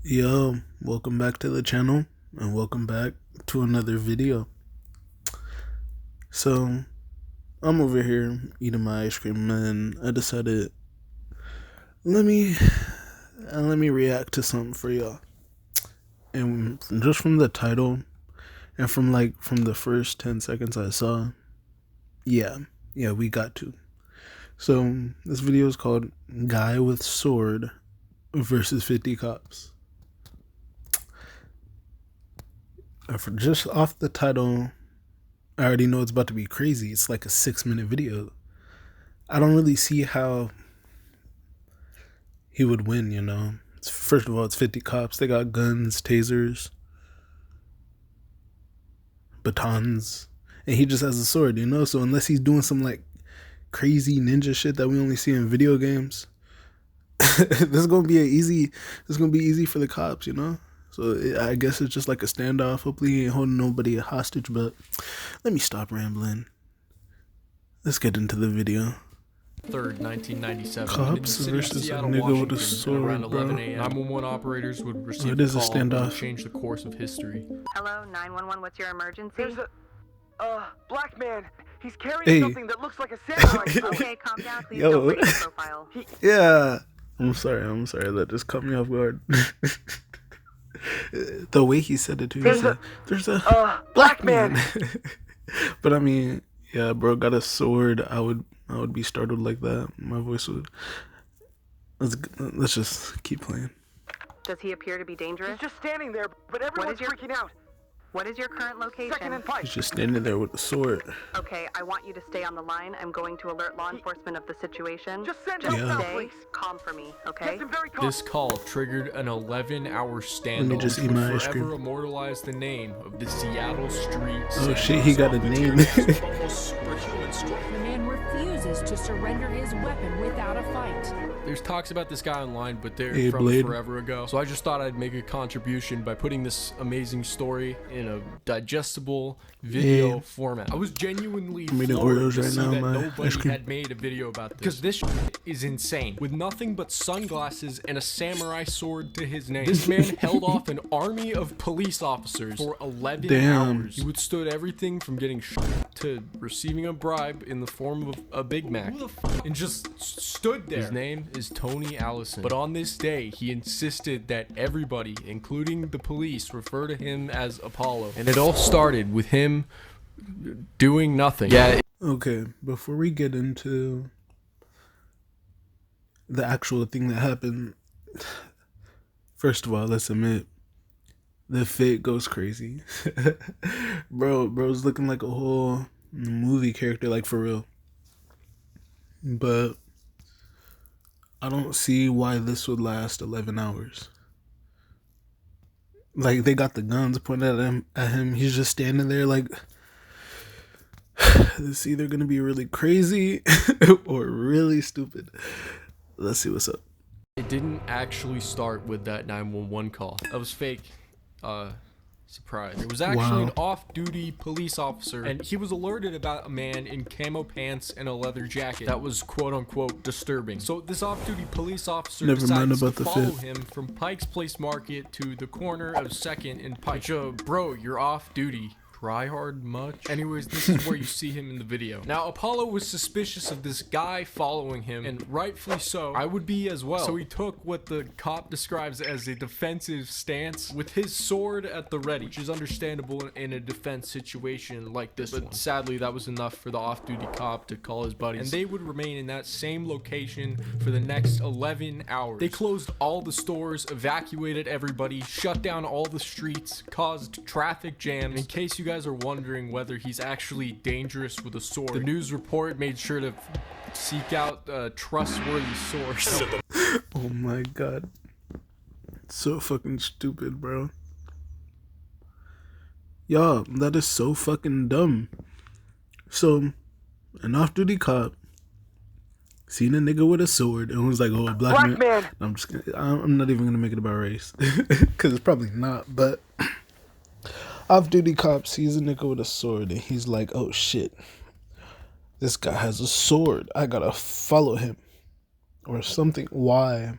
Yo, welcome back to the channel and welcome back to another video. So, I'm over here eating my ice cream and I decided let me react to something for y'all. And just from the title and from the first 10 seconds I saw, yeah, we got to. So, this video is called Guy with Sword versus 50 Cops. Just off the title, I already know it's about to be crazy. It's like a 6-minute video. I don't really see how he would win, you know. First of all, it's 50 cops. They got guns, tasers, batons, and he just has a sword, you know. So unless he's doing some like crazy ninja shit that we only see in video games, this is gonna be easy for the cops, you know. So I guess it's just like a standoff. Hopefully he ain't holding nobody hostage, but let me stop rambling. Let's get into the video. 3rd, 1997. Cops versus a Seattle, nigga with a Washington, sword, around 11 bro. a.m. 911 operators would receive It is a a call standoff. that change the course of history. Hello, 911, what's your emergency? There's a black man. He's carrying something that looks like a samurai. Okay, calm down, please Yo. don't break your profile. Yeah. I'm sorry. That just caught me off guard. The way he said it too. There's a black man. But I mean, yeah, bro got a sword. I would be startled like that. My voice would. Let's just keep playing. Does he appear to be dangerous? He's just standing there, but everyone's freaking out. What is your current location? Second and Pike. He's just standing there with a sword. Okay, I want you to stay on the line. I'm going to alert law enforcement of the situation. Just send help now, stay please. calm for me, okay? Get him very calm. This call triggered an 11-hour standoff. Let me just eat which my would ice cream. forever immortalize the name of the Seattle street. Oh shit, he got a name. The man refuses to surrender his weapon without a fight. There's talks about this guy online, but they're Hey, from Blade. forever ago. So I just thought I'd make a contribution by putting this amazing story in a digestible video Yeah. format. I was genuinely I'm eating floored Oreos to right see now, that my ice nobody cream. had made a video about this. Because this shit is insane. With nothing but sunglasses and a samurai sword to his name. This man held off an army of police officers for 11 Damn. hours. He withstood everything from getting shot to receiving a bribe in the form of a Big Mac. And just stood there. His name is Tony Allison. But on this day, he insisted that everybody, including the police, refer to him as Apollo. And it all started with him doing nothing. Yeah. Okay, before we get into the actual thing that happened, first of all, let's admit the fit goes crazy. Bro's looking like a whole movie character, like for real. But I don't see why this would last 11 hours. Like, they got the guns pointed at him. He's just standing there like, it's either gonna be really crazy or really stupid. Let's see what's up. It didn't actually start with that 911 call. That was fake. Surprise. It was actually an off-duty police officer, and he was alerted about a man in camo pants and a leather jacket that was quote-unquote disturbing. So this off-duty police officer decided to follow him from Pike's Place Market to the corner of 2nd and Pike. Bro, you're off-duty. Try hard much? Anyways, this is where you see him in the video. Now, Apollo was suspicious of this guy following him, and rightfully so. I would be as well. So he took what the cop describes as a defensive stance with his sword at the ready, which is understandable in a defense situation like this one. But sadly, that was enough for the off-duty cop to call his buddies, and they would remain in that same location for the next 11 hours. They closed all the stores, evacuated everybody, shut down all the streets, caused traffic jams. In case you guys are wondering whether he's actually dangerous with a sword, the news report made sure to seek out a trustworthy source. Oh my god. It's so fucking stupid, bro. Y'all, that is so fucking dumb. So, an off-duty cop seen a nigga with a sword and was like, oh, a black man. I'm not even gonna make it about race. Because it's probably not, but off-duty cop sees a nigga with a sword and he's like, oh shit, this guy has a sword. I gotta follow him. Or something. Why?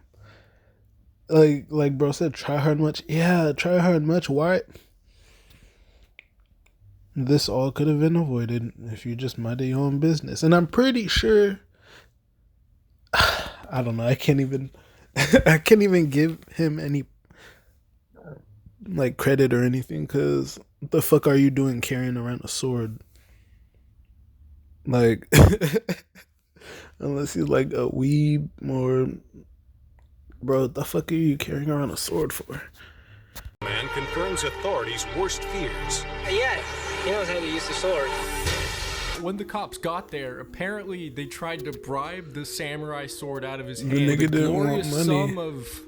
like bro said, try hard much. Yeah, try hard much. Why? This all could have been avoided if you just minded your own business. And I'm pretty sure. I don't know. I can't even. I can't even give him any like credit or anything, because what the fuck are you doing carrying around a sword? Like, unless he's like a weeb or, bro, what the fuck are you carrying around a sword for? Man confirms authorities' worst fears. Yeah, he knows how to use the sword. When the cops got there, apparently they tried to bribe the samurai sword out of his hand. The nigga didn't want glorious money. sum of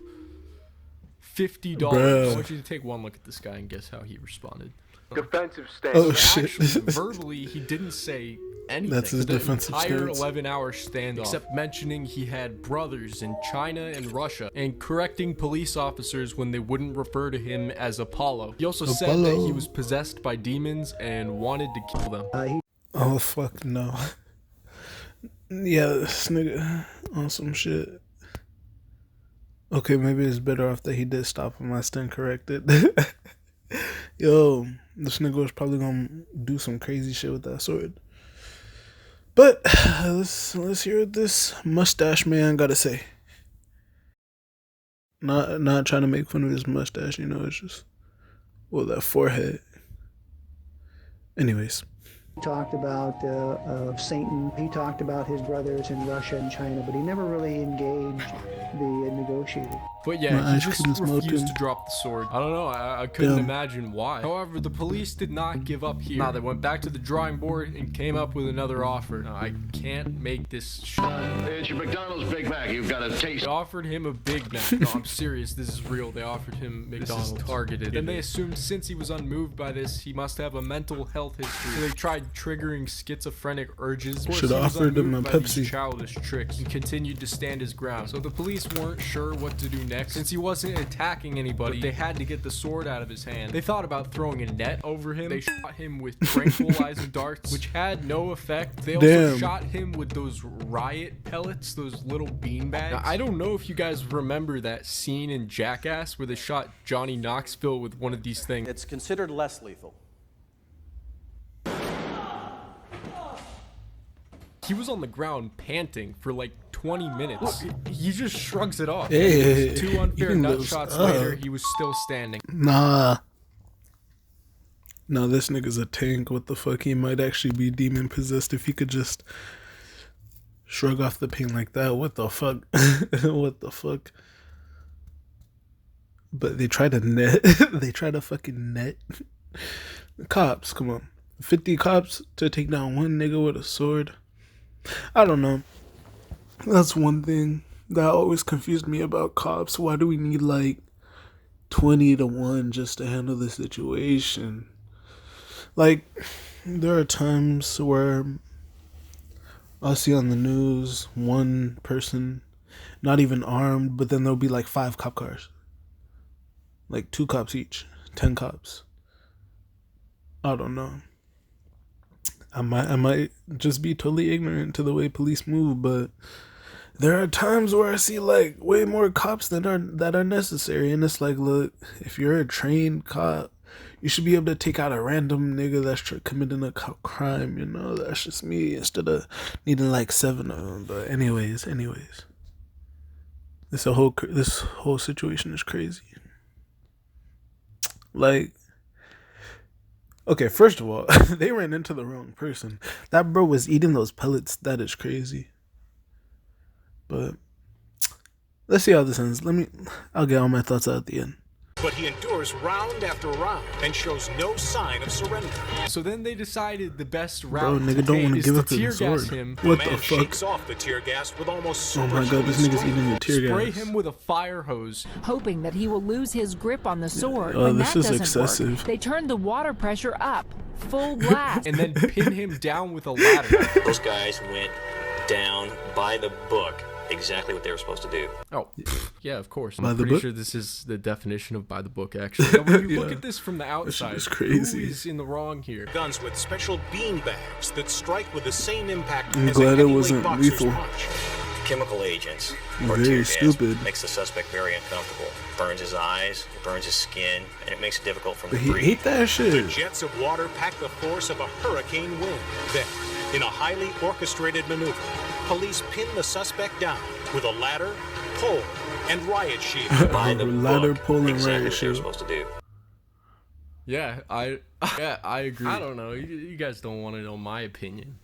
$50. Bruh. I want you to take one look at this guy and guess how he responded. Defensive stance. Oh shit! Actually, verbally, he didn't say anything. That's his for the defensive entire stance. 11-hour standoff, except mentioning he had brothers in China and Russia, and correcting police officers when they wouldn't refer to him as Apollo. He also said that he was possessed by demons and wanted to kill them. Oh fuck no! Yeah, this nigga on some shit. Okay, maybe it's better off that he did stop him. I stand corrected. Yo, this nigga was probably gonna do some crazy shit with that sword. But let's hear what this mustache man gotta say. Not trying to make fun of his mustache, you know, it's just, well, that forehead. Anyways. He talked about Satan. He talked about his brothers in Russia and China, but he never really engaged the negotiator. But yeah, My he ice just cream is refused melting. to drop the sword. I don't know, I couldn't Damn. imagine why. However, the police did not give up here. Nah, they went back to the drawing board and came up with another offer. Now, I can't make this shit. It's your McDonald's Big Mac. You've got to taste. They offered him a Big Mac. No, I'm serious, this is real. They offered him McDonald's. This is targeted. Then they assumed since he was unmoved by this, he must have a mental health history. So they tried triggering schizophrenic urges. Of course, Should've he was offered him unmoved a by these Pepsi. childish tricks and continued to stand his ground. So the police weren't sure what to do next. Since he wasn't attacking anybody, they had to get the sword out of his hand. They thought about throwing a net over him. They shot him with tranquilizer darts, which had no effect. They also Damn. shot him with those riot pellets, those little beanbags. Now, I don't know if you guys remember that scene in Jackass where they shot Johnny Knoxville with one of these things. It's considered less lethal. He was on the ground panting for like 20 minutes. He just shrugs it off. Hey, Two unfair eating nut those shots up. later, he was still standing. Nah. No, this nigga's a tank. What the fuck? He might actually be demon possessed if he could just shrug off the pain like that. What the fuck? What the fuck? But they try to net. They try to fucking net. Cops, come on. 50 cops to take down one nigga with a sword. I don't know. That's one thing that always confused me about cops. Why do we need like 20 to 1 just to handle the situation? Like, there are times where I'll see on the news one person not even armed, but then there'll be like 5 cop cars. Like 2 cops each, 10 cops. I don't know. I might just be totally ignorant to the way police move, but there are times where I see like way more cops that are necessary, and it's like, look, if you're a trained cop, you should be able to take out a random nigga that's committing a crime. You know, that's just me. Instead of needing like 7 of them. But anyways, this whole situation is crazy. Like, okay, first of all, they ran into the wrong person. That bro was eating those pellets. That is crazy. But let's see how this ends. I'll get all my thoughts out at the end. But he endures round after round and shows no sign of surrender. So then they decided the best route Bro, nigga don't want to give up his sword. him. What The the man fuck? shakes off the tear gas with almost Oh my god, this nigga's eating the tear Spray gas. him with a fire hose. Hoping that he will lose his grip on the sword. Oh, when this that is doesn't excessive. work, they turn the water pressure up, full blast. And then pin him down with a ladder. Those guys went down by the book, exactly what they were supposed to do. Oh, yeah, of course. By I'm the pretty book? sure this is the definition of by the book, actually. Now, when you look Yeah. at this from the outside, is crazy. who is in the wrong here? Guns with special beam bags that strike with the same impact I'm as glad a it heavyweight wasn't boxer's lethal. punch. chemical agents or Very tear gas stupid. makes the suspect very uncomfortable. Burns his eyes, it burns his skin, and it makes it difficult for him But to he breathe. ate that The shit. jets of water pack the force of a hurricane wind. Then, in a highly orchestrated maneuver, police pin the suspect down with a ladder, pole, and riot shield. By the Ladder, book, pole, and exactly riot what they were shield. supposed to do. Yeah, I agree. I don't know. You guys don't want to know my opinion.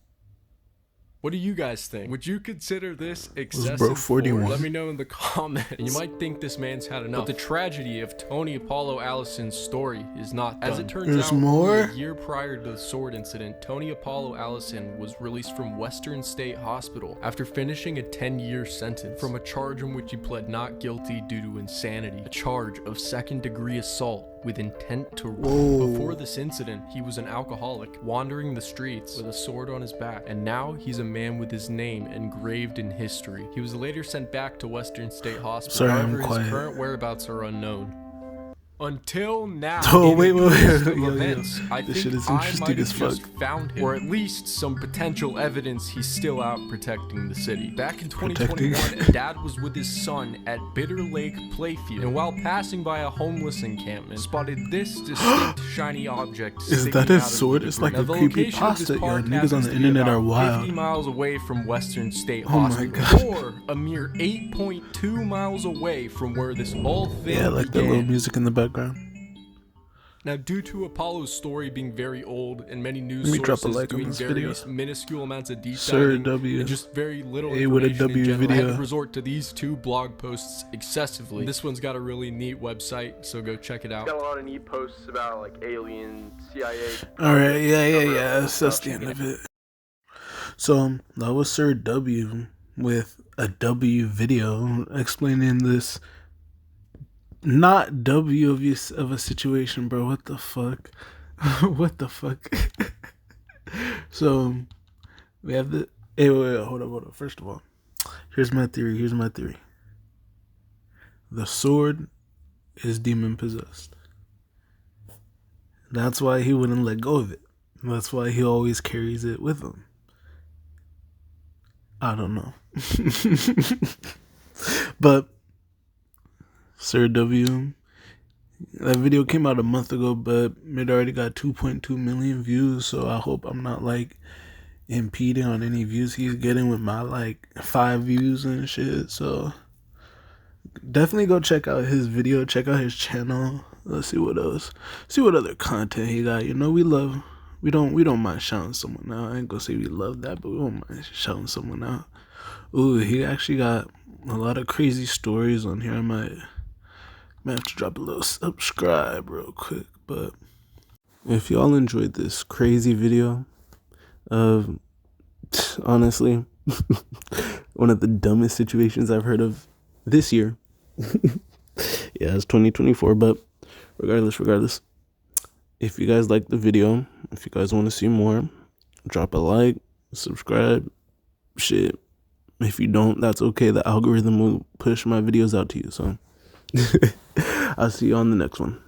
What do you guys think? Would you consider this excessive bro 41? force? Let me know in the comments. You might think this man's had enough. But the tragedy of Tony Apollo Allison's story is not done. As it turns There's out, more? only a year prior to the sword incident, Tony Apollo Allison was released from Western State Hospital after finishing a 10-year sentence from a charge in which he pled not guilty due to insanity, a charge of second-degree assault with intent to Whoa. Before this incident, he was an alcoholic, wandering the streets with a sword on his back, and now he's a man with his name engraved in history. He was later sent back to Western State Hospital. Sorry, However, I'm quiet. his current whereabouts are unknown. Until now, Oh, in wait, a wait, twist wait. of Yo, yo. events, I This think shit is I interesting might as have fuck. just found him, or at least some potential evidence he's still out protecting the city. Back in 2021, a dad was with his son at Bitter Lake Playfield, and while passing by a homeless encampment, spotted this distinct shiny object. Is sticking that his out of the sword? It's like now, a the creepy location of this pasta. Yo, park niggas on happens the to be internet are about wild. 50 miles away from Western State Oh my Hospital, God. or a mere 8.2 miles away from where this whole thing Yeah, like the began. little music in the background. Now, due to Apollo's story being very old and many news Let me drop a sources like on doing this very video. minuscule amounts of deep Sir diving W. and just very little A with a information W in general, I had video. to resort to these two blog posts excessively. This one's got a really neat website, so go check it out. Got a lot of neat posts about like alien, CIA. Alright, yeah. That's the end of it. So, that was Sir W with a W video explaining this not W of a situation, bro. What the fuck? What the fuck? So, we have the... Hey, wait, hold up. First of all, here's my theory. The sword is demon possessed. That's why he wouldn't let go of it. That's why he always carries it with him. I don't know. But Sir W, that video came out a month ago, but it already got 2.2 million views, so I hope I'm not like impeding on any views he's getting with my like 5 views and shit. So definitely go check out his video, check out his channel. Let's see what else. See what other content he got. You know, we don't mind shouting someone out. I ain't gonna say we love that, but we don't mind shouting someone out. Ooh, he actually got a lot of crazy stories on here. I might have to drop a little subscribe real quick. But if y'all enjoyed this crazy video of, honestly, one of the dumbest situations I've heard of this year. Yeah, it's 2024, but regardless, if you guys like the video, if you guys want to see more, drop a like, subscribe, shit. If you don't, that's okay. The algorithm will push my videos out to you, so I'll see you on the next one.